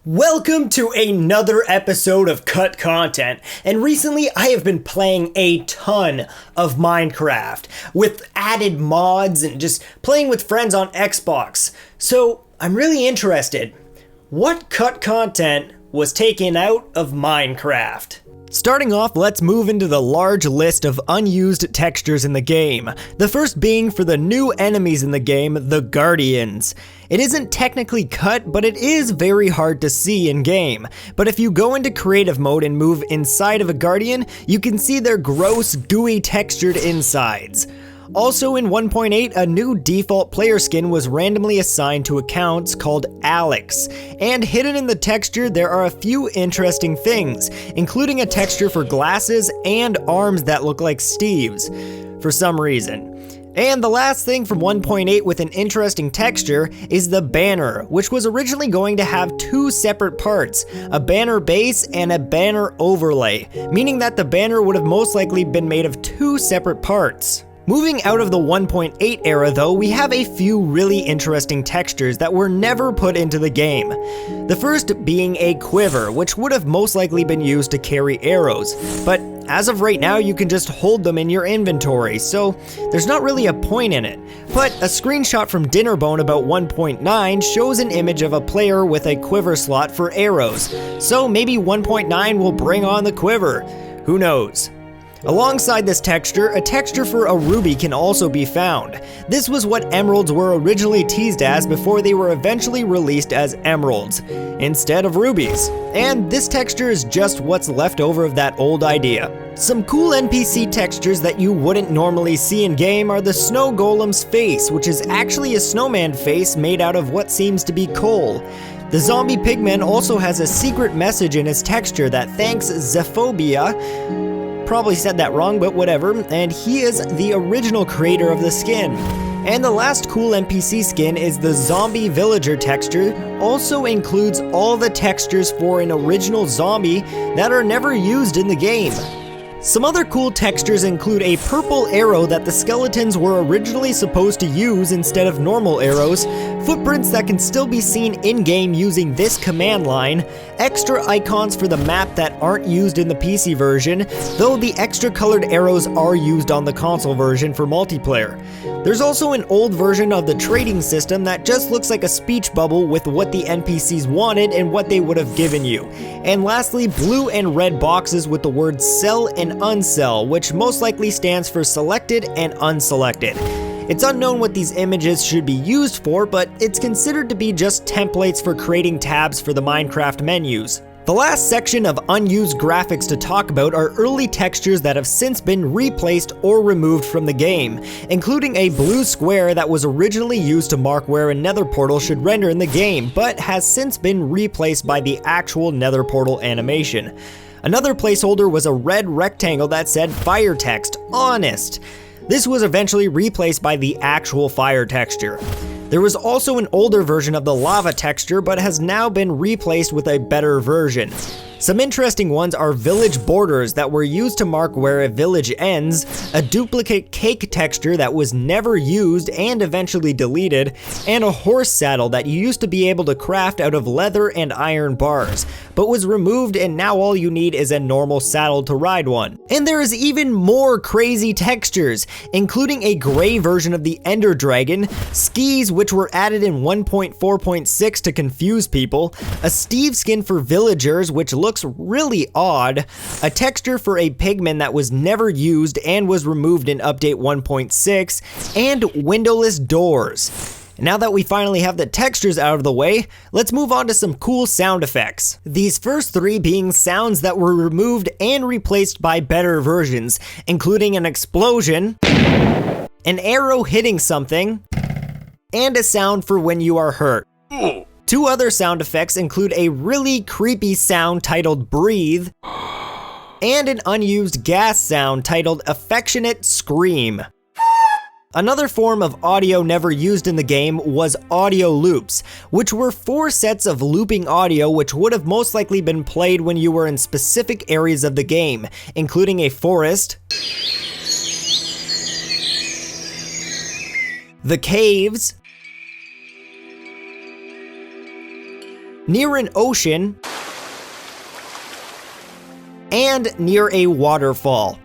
Welcome to another episode of Cut Content, and recently I have been playing a ton of Minecraft, with added mods and just playing with friends on Xbox. So I'm really interested, what cut content was taken out of Minecraft? Starting off, let's move into the large list of unused textures in the game. The first being for the new enemies in the game, the Guardians. It isn't technically cut, but it is very hard to see in game. But if you go into creative mode and move inside of a Guardian, you can see their gross, gooey textured insides. Also in 1.8, a new default player skin was randomly assigned to accounts called Alex, and hidden in the texture there are a few interesting things, including a texture for glasses and arms that look like Steve's, for some reason. And the last thing from 1.8 with an interesting texture is the banner, which was originally going to have two separate parts, a banner base and a banner overlay, meaning that the banner would have most likely been made of two separate parts. Moving out of the 1.8 era though, we have a few really interesting textures that were never put into the game. The first being a quiver, which would have most likely been used to carry arrows, but as of right now you can just hold them in your inventory, so there's not really a point in it. But a screenshot from Dinnerbone about 1.9 shows an image of a player with a quiver slot for arrows, so maybe 1.9 will bring on the quiver, who knows. Alongside this texture, a texture for a ruby can also be found. This was what emeralds were originally teased as before they were eventually released as emeralds, instead of rubies. And this texture is just what's left over of that old idea. Some cool NPC textures that you wouldn't normally see in game are the snow golem's face, which is actually a snowman face made out of what seems to be coal. The zombie pigman also has a secret message in his texture that thanks Zephobia, probably said that wrong, but whatever, and he is the original creator of the skin. And the last cool NPC skin is the zombie villager texture, also includes all the textures for an original zombie that are never used in the game. Some other cool textures include a purple arrow that the skeletons were originally supposed to use instead of normal arrows, footprints that can still be seen in-game using this command line, extra icons for the map that aren't used in the PC version, though the extra colored arrows are used on the console version for multiplayer. There's also an old version of the trading system that just looks like a speech bubble with what the NPCs wanted and what they would have given you. And lastly, blue and red boxes with the words sell and unsell, which most likely stands for selected and unselected. It's unknown what these images should be used for, but it's considered to be just templates for creating tabs for the Minecraft menus. The last section of unused graphics to talk about are early textures that have since been replaced or removed from the game, including a blue square that was originally used to mark where a nether portal should render in the game, but has since been replaced by the actual nether portal animation. Another placeholder was a red rectangle that said fire text, honest. This was eventually replaced by the actual fire texture. There was also an older version of the lava texture, but has now been replaced with a better version. Some interesting ones are village borders that were used to mark where a village ends, a duplicate cake texture that was never used and eventually deleted, and a horse saddle that you used to be able to craft out of leather and iron bars, but was removed and now all you need is a normal saddle to ride one. And there is even more crazy textures, including a gray version of the Ender Dragon, skis which were added in 1.4.6 to confuse people, a Steve skin for villagers which looks really odd, a texture for a pigman that was never used and was removed in update 1.6, and windowless doors. Now that we finally have the textures out of the way, let's move on to some cool sound effects. These first three being sounds that were removed and replaced by better versions, including an explosion, an arrow hitting something, and a sound for when you are hurt. Two other sound effects include a really creepy sound titled Breathe, and an unused gas sound titled Affectionate Scream. Another form of audio never used in the game was audio loops, which were 4 sets of looping audio which would have most likely been played when you were in specific areas of the game, including a forest, the caves, near an ocean, and near a waterfall.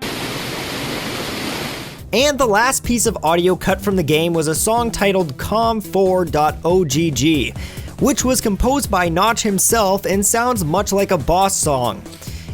And the last piece of audio cut from the game was a song titled com4.ogg, which was composed by Notch himself and sounds much like a boss song.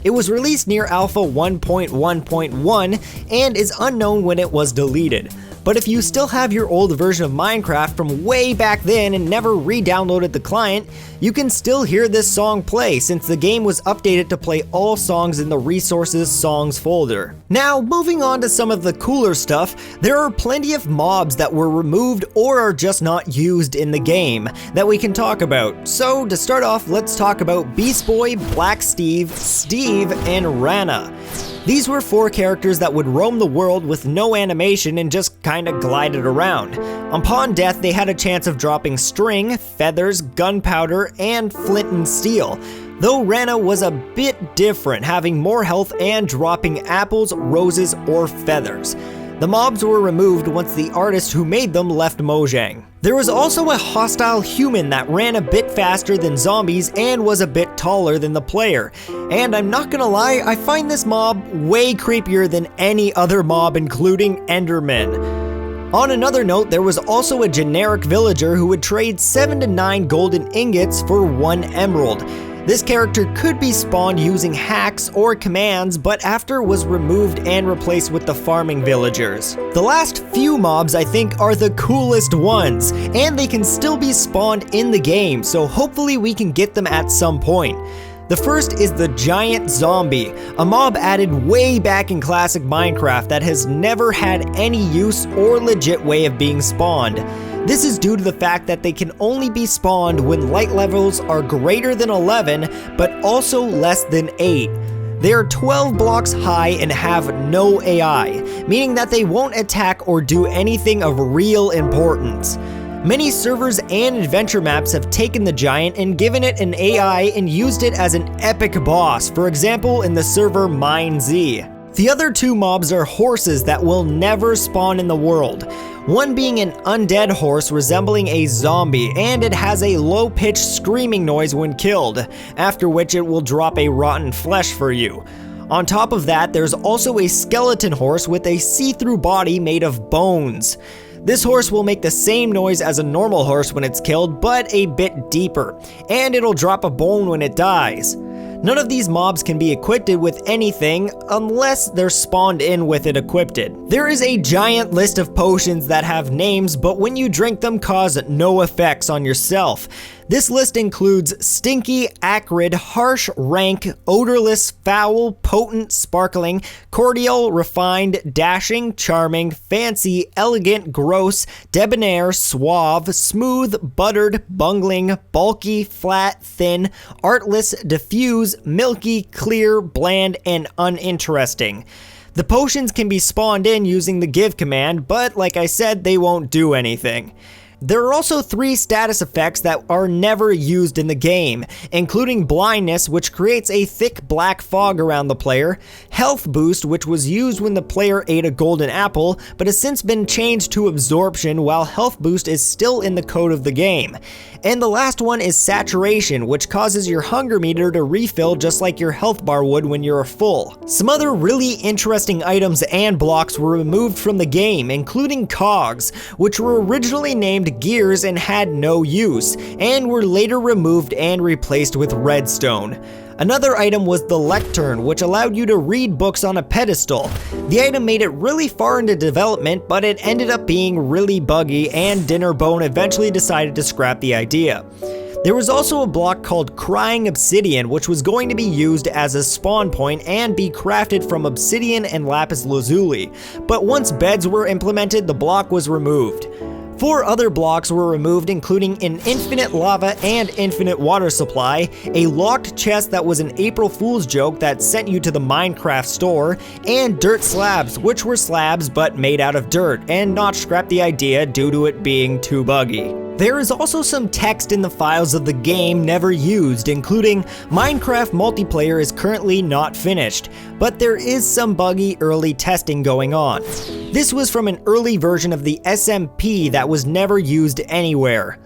It was released near Alpha 1.1.1 and is unknown when it was deleted. But if you still have your old version of Minecraft from way back then and never re-downloaded the client, you can still hear this song play since the game was updated to play all songs in the Resources Songs folder. Now, moving on to some of the cooler stuff, there are plenty of mobs that were removed or are just not used in the game that we can talk about. So to start off, let's talk about Beast Boy, Black Steve, Steve, and Rana. These were 4 characters that would roam the world with no animation and just kinda glided around. Upon death, they had a chance of dropping string, feathers, gunpowder, and flint and steel. Though Rana was a bit different, having more health and dropping apples, roses, or feathers. The mobs were removed once the artist who made them left Mojang. There was also a hostile human that ran a bit faster than zombies and was a bit taller than the player. And I'm not gonna lie, I find this mob way creepier than any other mob, including Endermen. On another note, there was also a generic villager who would trade 7 to 9 golden ingots for 1 emerald. This character could be spawned using hacks or commands, but after was removed and replaced with the farming villagers. The last few mobs I think are the coolest ones, and they can still be spawned in the game, so hopefully we can get them at some point. The first is the giant zombie, a mob added way back in classic Minecraft that has never had any use or legit way of being spawned. This is due to the fact that they can only be spawned when light levels are greater than 11, but also less than 8. They are 12 blocks high and have no AI, meaning that they won't attack or do anything of real importance. Many servers and adventure maps have taken the giant and given it an AI and used it as an epic boss, for example in the server MineZ. The other 2 mobs are horses that will never spawn in the world. One being an undead horse resembling a zombie, and it has a low-pitched screaming noise when killed, after which it will drop a rotten flesh for you. On top of that, there's also a skeleton horse with a see-through body made of bones. This horse will make the same noise as a normal horse when it's killed, but a bit deeper, and it'll drop a bone when it dies. None of these mobs can be equipped with anything unless they're spawned in with it equipped. There is a giant list of potions that have names, but when you drink them cause no effects on yourself. This list includes stinky, acrid, harsh, rank, odorless, foul, potent, sparkling, cordial, refined, dashing, charming, fancy, elegant, gross, debonair, suave, smooth, buttered, bungling, bulky, flat, thin, artless, diffuse, milky, clear, bland, and uninteresting. The potions can be spawned in using the give command, but like I said, they won't do anything. There are also 3 status effects that are never used in the game, including blindness, which creates a thick black fog around the player, health boost, which was used when the player ate a golden apple, but has since been changed to absorption, while health boost is still in the code of the game. And the last one is saturation, which causes your hunger meter to refill just like your health bar would when you're full. Some other really interesting items and blocks were removed from the game, including cogs, which were originally named gears and had no use, and were later removed and replaced with redstone. Another item was the lectern, which allowed you to read books on a pedestal. The item made it really far into development, but it ended up being really buggy, and Dinnerbone eventually decided to scrap the idea. There was also a block called Crying Obsidian, which was going to be used as a spawn point and be crafted from obsidian and lapis lazuli, but once beds were implemented, the block was removed. 4 other blocks were removed, including an infinite lava and infinite water supply, a locked chest that was an April Fool's joke that sent you to the Minecraft store, and dirt slabs, which were slabs but made out of dirt, and Notch scrapped the idea due to it being too buggy. There is also some text in the files of the game never used, including Minecraft multiplayer is currently not finished, but there is some buggy early testing going on. This was from an early version of the SMP that was never used anywhere.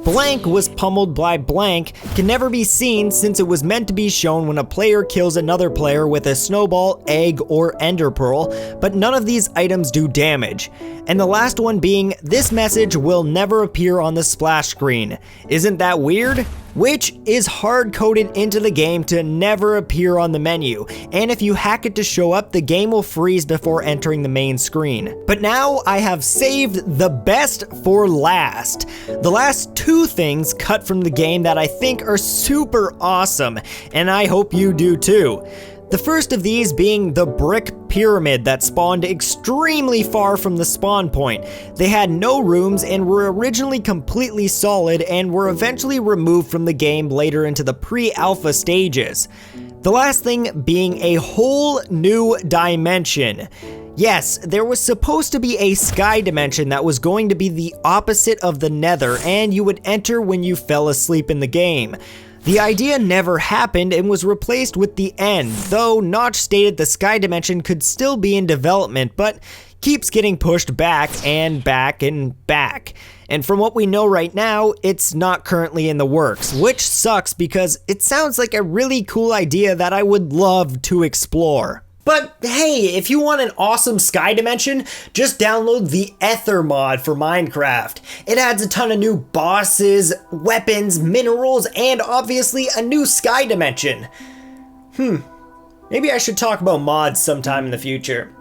Blank was pummeled by blank can never be seen since it was meant to be shown when a player kills another player with a snowball, egg, or ender pearl, but none of these items do damage. And the last one being, this message will never appear on the splash screen. Isn't that weird? Which is hard-coded into the game to never appear on the menu, and if you hack it to show up, the game will freeze before entering the main screen. But now I have saved the best for last. The last two things cut from the game that I think are super awesome, and I hope you do too. The first of these being the brick pyramid that spawned extremely far from the spawn point. They had no rooms and were originally completely solid and were eventually removed from the game later into the pre-alpha stages. The last thing being a whole new dimension. Yes, there was supposed to be a sky dimension that was going to be the opposite of the nether, and you would enter when you fell asleep in the game. The idea never happened and was replaced with the end, though Notch stated the sky dimension could still be in development, but keeps getting pushed back and back and back. And from what we know right now, it's not currently in the works, which sucks because it sounds like a really cool idea that I would love to explore. But hey, if you want an awesome sky dimension, just download the Ether mod for Minecraft. It adds a ton of new bosses, weapons, minerals, and obviously a new sky dimension. Maybe I should talk about mods sometime in the future.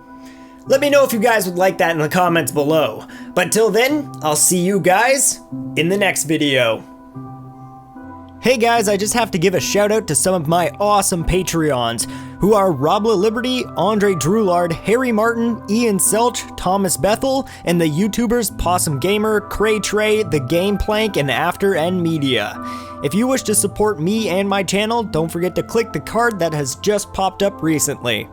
Let me know if you guys would like that in the comments below. But till then, I'll see you guys in the next video. Hey guys, I just have to give a shout out to some of my awesome Patreons, who are Robla Liberty, Andre Drulard, Harry Martin, Ian Selch, Thomas Bethel, and the YouTubers Possum Gamer, Cray Trey, The Game Plank, and After End Media. If you wish to support me and my channel, don't forget to click the card that has just popped up recently.